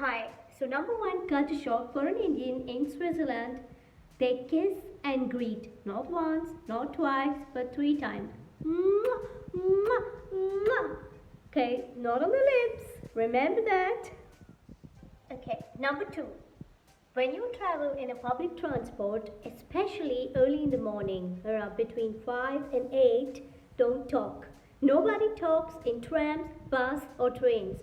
Hi. So number one culture shock for an Indian in Switzerland. They kiss and greet not once, not twice, but three times. Mwah, mwah, mwah. Okay, not on the lips. Remember that. Okay, number two. When you travel in a public transport, especially early in the morning, around between 5 and 8, don't talk. Nobody talks in trams, bus or trains.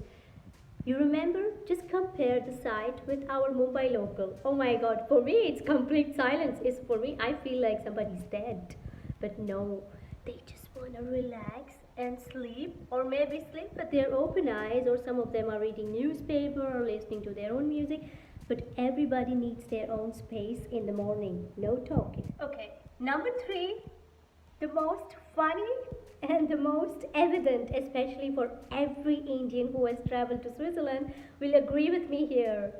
You remember? Just compare the sight with our Mumbai local. Oh my god, for me it's complete silence. It's for me I feel like somebody's dead. But no, they just wanna relax and sleep or maybe sleep with their open eyes, or some of them are reading newspaper or listening to their own music. But everybody needs their own space in the morning. No talking. Okay, number three, the most funny and the most evident, especially for every Indian who has traveled to Switzerland, will agree with me here.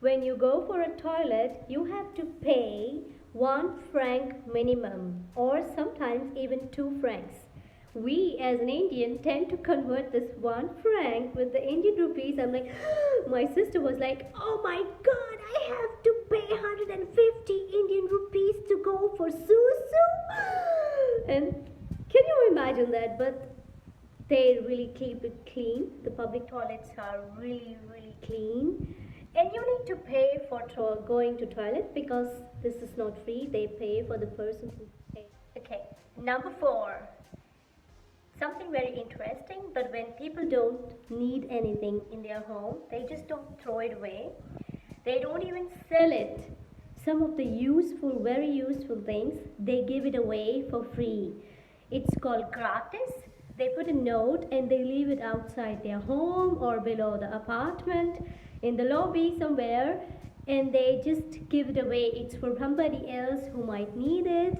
When you go for a toilet, you have to pay 1 franc minimum, or sometimes even 2 francs. We as an Indian tend to convert this 1 franc with the Indian rupees. I'm like, my sister was like, oh my god, I have to pay 150 Indian rupees to go for susu. And can you imagine that? But they really keep it clean. The public toilets are really, really clean. And you need to pay for going to toilet because this is not free. They pay for the person who pays. Okay, number four. Something very interesting, but when people don't need anything in their home, they just don't throw it away. They don't even sell it. Some of the useful, very useful things, they give it away for free. It's called gratis. They put a note and they leave it outside their home or below the apartment, in the lobby somewhere, and they just give it away. It's for somebody else who might need it.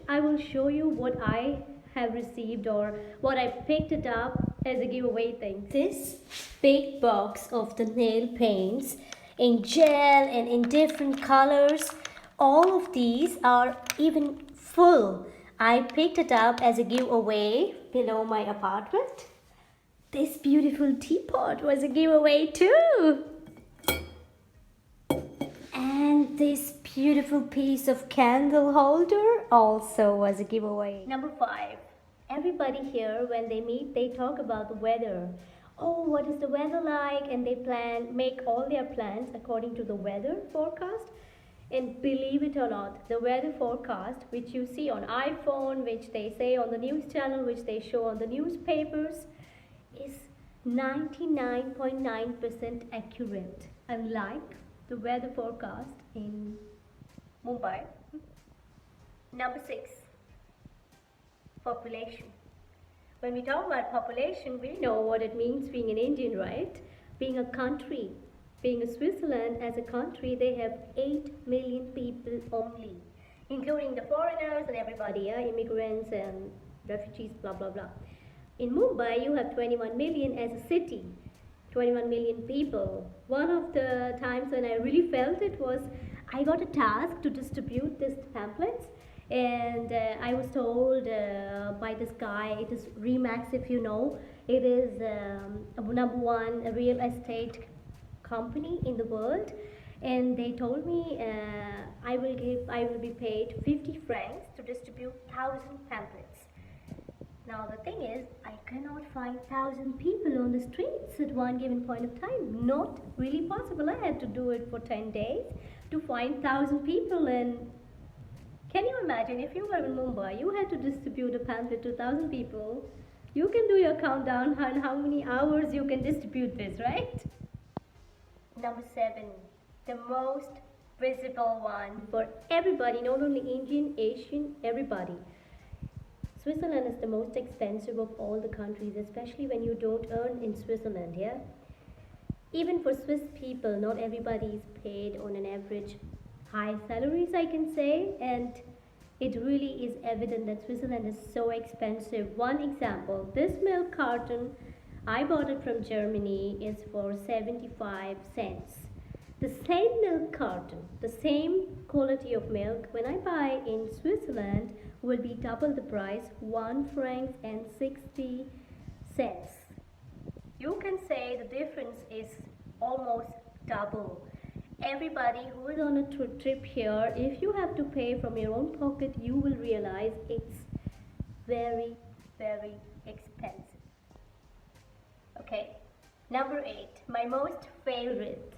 I will show you what I have received or what I picked it up as a giveaway thing. This big box of the nail paints in gel and in different colors. All of these are even full. I picked it up as a giveaway below my apartment. This beautiful teapot was a giveaway too. And this beautiful piece of candle holder also was a giveaway. Number five. Everybody here, when they meet, they talk about the weather. Oh, what is the weather like? And they make all their plans according to the weather forecast. And believe it or not, the weather forecast, which you see on iPhone, which they say on the news channel, which they show on the newspapers, is 99.9% accurate, unlike the weather forecast in Mumbai. Number six, population. When we talk about population, we know what it means being an Indian, right? Being a country. Being a Switzerland as a country, they have 8 million people only, including the foreigners and everybody, yeah? Immigrants and refugees, blah, blah, blah. In Mumbai, you have 21 million as a city, 21 million people. One of the times when I really felt it was I got a task to distribute these pamphlets, and I was told by this guy, it is Remax, if you know, it is number one real estate company in the world, and they told me I will be paid 50 francs to distribute 1,000 pamphlets. Now the thing is, I cannot find 1,000 people on the streets at one given point of time. Not really possible. I had to do it for 10 days to find 1,000 people. And can you imagine, if you were in Mumbai, you had to distribute a pamphlet to 1,000 people. You can do your countdown on how many hours you can distribute this, right? Number seven, the most visible one for everybody, not only Indian, Asian, everybody. Switzerland is the most expensive of all the countries, especially when you don't earn in Switzerland, yeah? Even for Swiss people, not everybody is paid on an average high salaries, I can say, and it really is evident that Switzerland is so expensive. One example, this milk carton, I bought it from Germany, is for 75 cents. The same milk carton, the same quality of milk, when I buy in Switzerland, will be double the price, 1 franc and 60 cents. You can say the difference is almost double. Everybody who is on a trip here, if you have to pay from your own pocket, you will realize it's very, very expensive. Okay, number 8, my most favorite.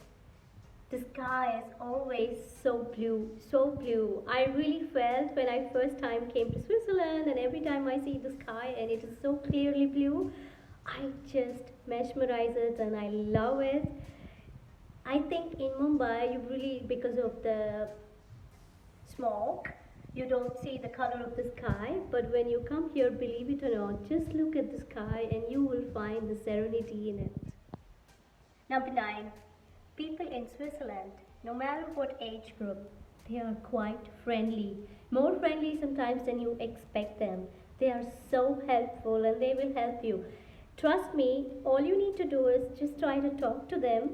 The sky is always so blue, so blue. I really felt when I first time came to Switzerland, and every time I see the sky and it is so clearly blue, I just mesmerize it and I love it. I think in Mumbai, you really, because of the smoke, you don't see the color of the sky. But when you come here, believe it or not, just look at the sky and you will find the serenity in it. Number 9, people in Switzerland, no matter what age group, they are quite friendly. More friendly sometimes than you expect them. They are so helpful and they will help you. Trust me, all you need to do is just try to talk to them.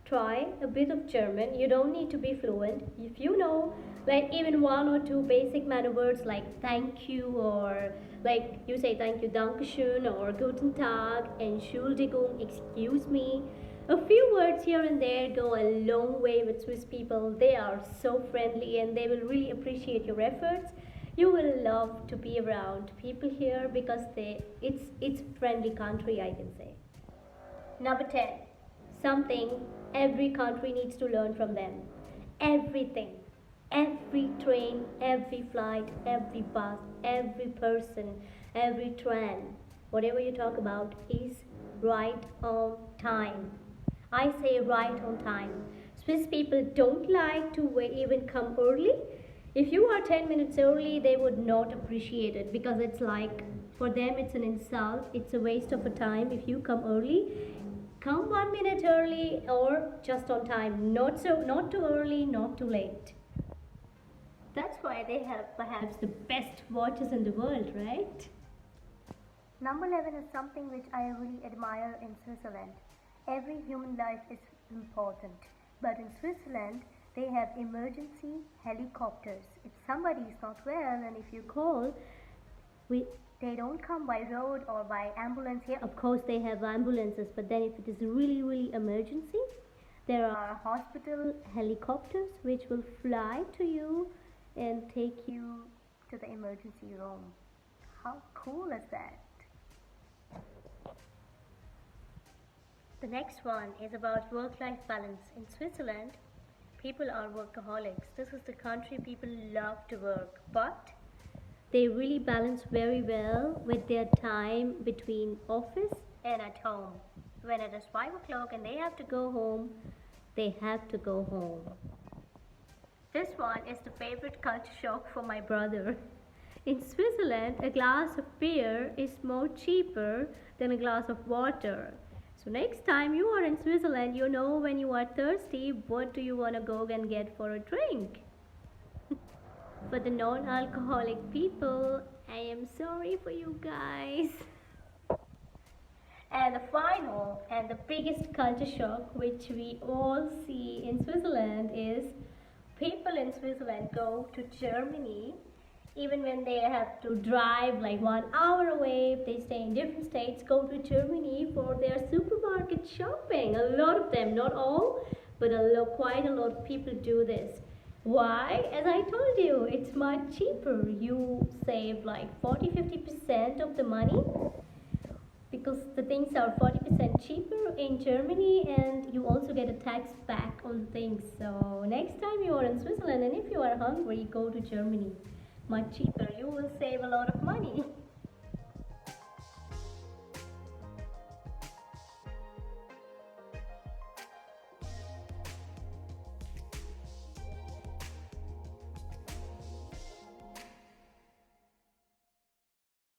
Try a bit of German. You don't need to be fluent. If you know, like even one or two basic manner words like thank you, or like you say thank you, Dankeschön, or Guten Tag, Entschuldigung, excuse me. A few words here and there go a long way with Swiss people. They are so friendly and they will really appreciate your efforts. You will love to be around people here because it's friendly country, I can say. Number 10, something every country needs to learn from them. Everything. Every train, every flight, every bus, every person, every tram, whatever you talk about is right on time. I say right on time. Swiss people don't like to even come early. If you are 10 minutes early, they would not appreciate it because it's like for them it's an insult, it's a waste of a time if you come early. Come 1 minute early or just on time. Not too early, not too late. That's why they have perhaps the best watches in the world, right? Number 11 is something which I really admire in Switzerland. Every human life is important, but in Switzerland they have emergency helicopters. If somebody is not well and if you call, they don't come by road or by ambulance here. Of course they have ambulances, but then if it is really, really emergency, there are hospital helicopters which will fly to you and take you to the emergency room. How cool is that? The next one is about work-life balance. In Switzerland, people are workaholics. This is the country people love to work, but they really balance very well with their time between office and at home. When it is 5 o'clock and they have to go home, they have to go home. This one is the favorite culture shock for my brother. In Switzerland, a glass of beer is more cheaper than a glass of water. So next time you are in Switzerland, you know when you are thirsty, what do you want to go and get for a drink? For the non-alcoholic people, I am sorry for you guys. And the final and the biggest culture shock which we all see in Switzerland is people in Switzerland go to Germany even when they have to drive like 1 hour away. If they stay in different states, go to Germany for their supermarket shopping. A lot of them, not all, but quite a lot of people do this. Why? As I told you, it's much cheaper. You save like 40-50% of the money because the things are 40% cheaper in Germany, and you also get a tax back on the things. So next time you are in Switzerland and if you are hungry, go to Germany. Much cheaper. You will save a lot of money.